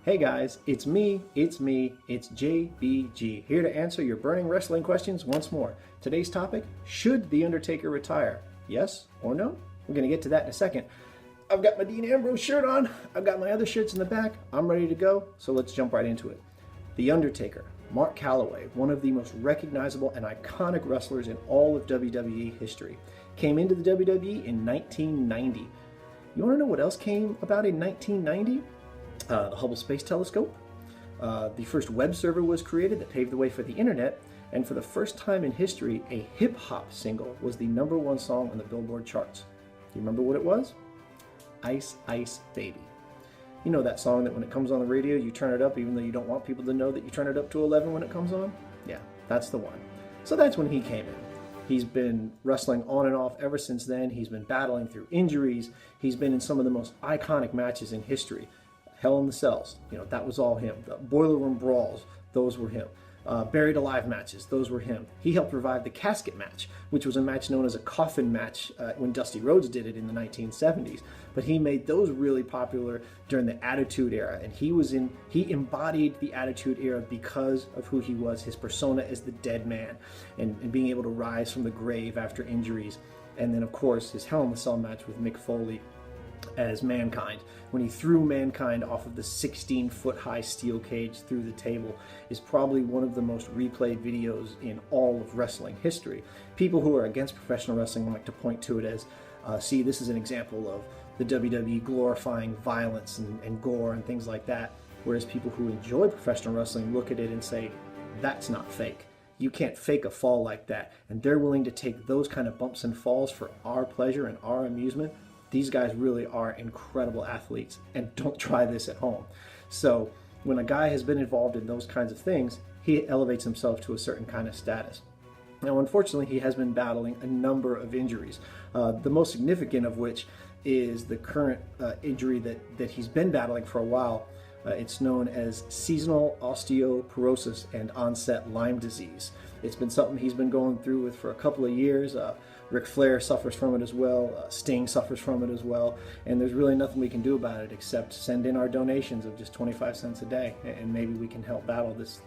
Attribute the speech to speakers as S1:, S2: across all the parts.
S1: Hey guys, it's me, it's JBG, here to answer your burning wrestling questions once more. Today's topic, should The Undertaker retire? Yes or no? We're going to get to that in a second. I've got my Dean Ambrose shirt on, I've got my other shirts in the back, I'm ready to go, so let's jump right into it. The Undertaker, Mark Calloway, one of the most recognizable and iconic wrestlers in all of WWE history, came into the WWE in 1990. You want to know what else came about in 1990? The Hubble Space Telescope. The first web server was created that paved the way for the internet, and for the first time in history, a hip-hop single was the #1 song on the Billboard charts. Do you remember what it was? Ice Ice Baby. You know that song that when it comes on the radio, you turn it up even though you don't want people to know that you turn it up to 11 when it comes on? Yeah, that's the one. So that's when he came in. He's been wrestling on and off ever since then. He's been battling through injuries. He's been in some of the most iconic matches in history. Hell in the Cells, that was all him. The Boiler Room Brawls, those were him. Buried Alive matches, those were him. He helped revive the Casket match, which was a match known as a coffin match when Dusty Rhodes did it in the 1970s. But he made those really popular during the Attitude Era, and he embodied the Attitude Era because of who he was, his persona as the dead man, and being able to rise from the grave after injuries. And then, of course, his Hell in the Cell match with Mick Foley as Mankind, when he threw Mankind off of the 16-foot high steel cage through the table, is probably one of the most replayed videos in all of wrestling history. People who are against professional wrestling like to point to it as, see, this is an example of the WWE glorifying violence and gore and things like that, whereas people who enjoy professional wrestling look at it and say, that's not fake. You can't fake a fall like that. And they're willing to take those kind of bumps and falls for our pleasure and our amusement. These guys really are incredible athletes, and don't try this at home. So when a guy has been involved in those kinds of things, he elevates himself to a certain kind of status. Now, unfortunately, he has been battling a number of injuries, the most significant of which is the current injury that he's been battling for a while. It's known as seasonal osteoporosis and onset Lyme disease. It's been something he's been going through with for a couple of years. Ric Flair suffers from it as well. Sting suffers from it as well. And there's really nothing we can do about it except send in our donations of just 25 cents a day, and maybe we can help battle this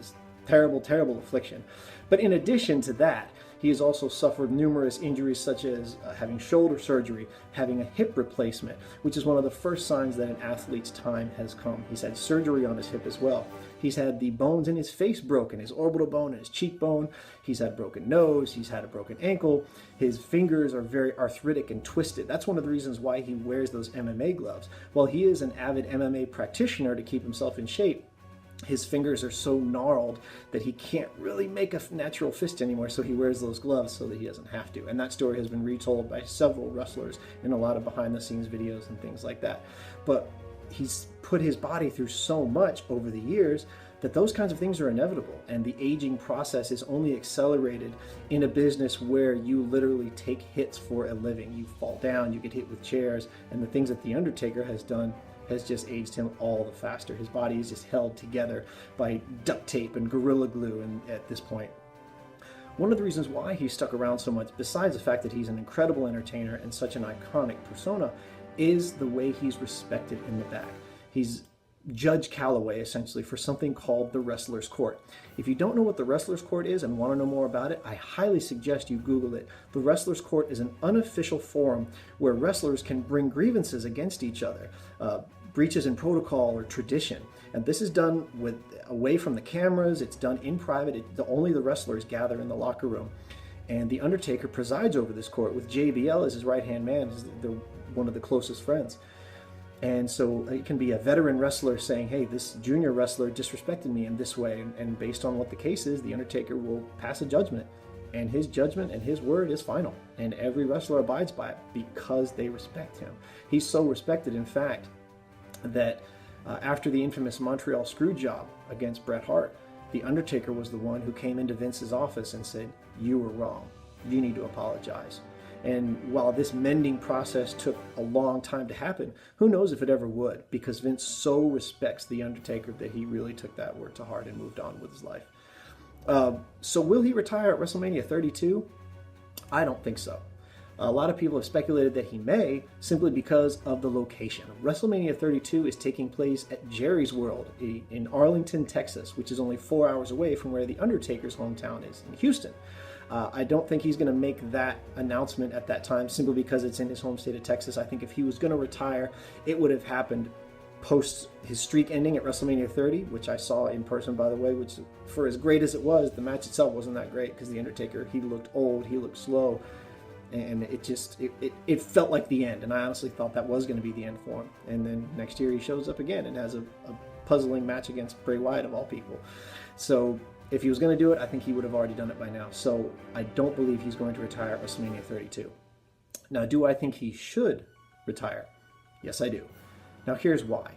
S1: terrible, terrible affliction. But in addition to that, he has also suffered numerous injuries such as having shoulder surgery, having a hip replacement, which is one of the first signs that an athlete's time has come. He's had surgery on his hip as well. He's had the bones in his face broken, his orbital bone and his cheekbone. He's had a broken nose. He's had a broken ankle. His fingers are very arthritic and twisted. That's one of the reasons why he wears those MMA gloves. While he is an avid MMA practitioner to keep himself in shape, his fingers are so gnarled that he can't really make a natural fist anymore, so he wears those gloves so that he doesn't have to. And that story has been retold by several wrestlers in a lot of behind-the-scenes videos and things like that. But he's put his body through so much over the years that those kinds of things are inevitable, and the aging process is only accelerated in a business where you literally take hits for a living. You fall down, you get hit with chairs, and the things that The Undertaker has done has just aged him all the faster. His body is just held together by duct tape and Gorilla Glue and at this point. One of the reasons why he's stuck around so much, besides the fact that he's an incredible entertainer and such an iconic persona, is the way he's respected in the back. He's Judge Calloway, essentially, for something called the Wrestler's Court. If you don't know what the Wrestler's Court is and want to know more about it, I highly suggest you Google it. The Wrestler's Court is an unofficial forum where wrestlers can bring grievances against each other, breaches in protocol or tradition. And this is done away from the cameras. It's done in private. Only the wrestlers gather in the locker room. And The Undertaker presides over this court with JBL as his right-hand man, one of the closest friends. And so it can be a veteran wrestler saying, hey, this junior wrestler disrespected me in this way. And based on what the case is, The Undertaker will pass a judgment. And his judgment and his word is final. And every wrestler abides by it because they respect him. He's so respected, in fact, that after the infamous Montreal screw job against Bret Hart, The Undertaker was the one who came into Vince's office and said, you were wrong. You need to apologize. And while this mending process took a long time to happen, who knows if it ever would, because Vince so respects The Undertaker that he really took that word to heart and moved on with his life. So will he retire at WrestleMania 32? I don't think so. A lot of people have speculated that he may, simply because of the location. WrestleMania 32 is taking place at Jerry's World in Arlington, Texas, which is only 4 hours away from where The Undertaker's hometown is in Houston. I don't think he's going to make that announcement at that time simply because it's in his home state of Texas. I think if he was going to retire, it would have happened post his streak ending at WrestleMania 30, which I saw in person, by the way, which for as great as it was, the match itself wasn't that great because The Undertaker, he looked old, he looked slow, and it felt like the end, and I honestly thought that was going to be the end for him. And then next year he shows up again and has a puzzling match against Bray Wyatt of all people. So if he was going to do it, I think he would have already done it by now. So I don't believe he's going to retire at WrestleMania 32. Now, do I think he should retire? Yes, I do. Now, here's why.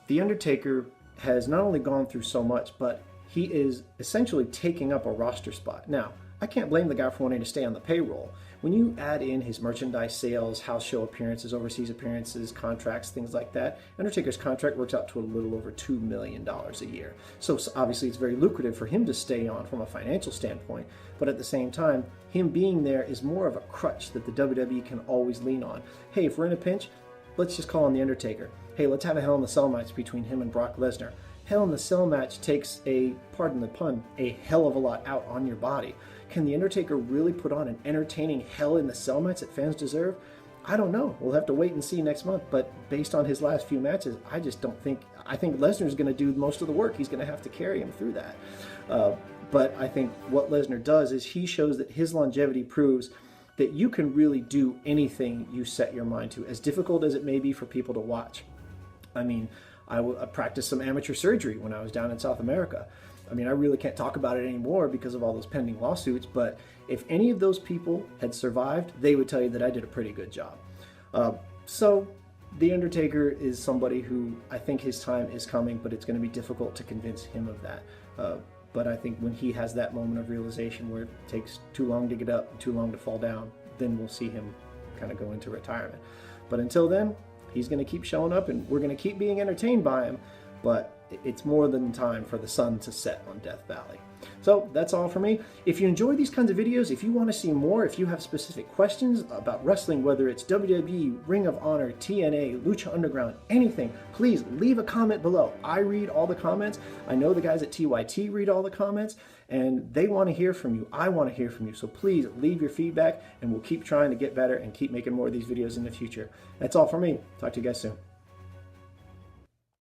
S1: The Undertaker has not only gone through so much, but he is essentially taking up a roster spot. Now, I can't blame the guy for wanting to stay on the payroll. When you add in his merchandise sales, house show appearances, overseas appearances, contracts, things like that, Undertaker's contract works out to a little over $2 million a year. So obviously it's very lucrative for him to stay on from a financial standpoint, but at the same time, him being there is more of a crutch that the WWE can always lean on. Hey, if we're in a pinch, let's just call on The Undertaker. Hey, let's have a Hell in a Cell match between him and Brock Lesnar. Hell in a Cell match takes a, pardon the pun, a hell of a lot out on your body. Can The Undertaker really put on an entertaining Hell in the Cell match that fans deserve? I don't know. We'll have to wait and see next month. But based on his last few matches, I just don't think... I think Lesnar's going to do most of the work. He's going to have to carry him through that. But I think what Lesnar does is he shows that his longevity proves that you can really do anything you set your mind to, as difficult as it may be for people to watch. I mean, I practiced some amateur surgery when I was down in South America. I mean, I really can't talk about it anymore because of all those pending lawsuits, but if any of those people had survived, they would tell you that I did a pretty good job. So The Undertaker is somebody who I think his time is coming, but it's going to be difficult to convince him of that. But I think when he has that moment of realization where it takes too long to get up and too long to fall down, then we'll see him kind of go into retirement. But until then, he's going to keep showing up and we're going to keep being entertained by him, but it's more than time for the sun to set on Death Valley. So that's all for me. If you enjoy these kinds of videos, if you want to see more, if you have specific questions about wrestling, whether it's WWE, Ring of Honor, TNA, Lucha Underground, anything, please leave a comment below. I read all the comments. I know the guys at TYT read all the comments, and they want to hear from you. I want to hear from you. So please leave your feedback, and we'll keep trying to get better and keep making more of these videos in the future. That's all for me. Talk to you guys soon.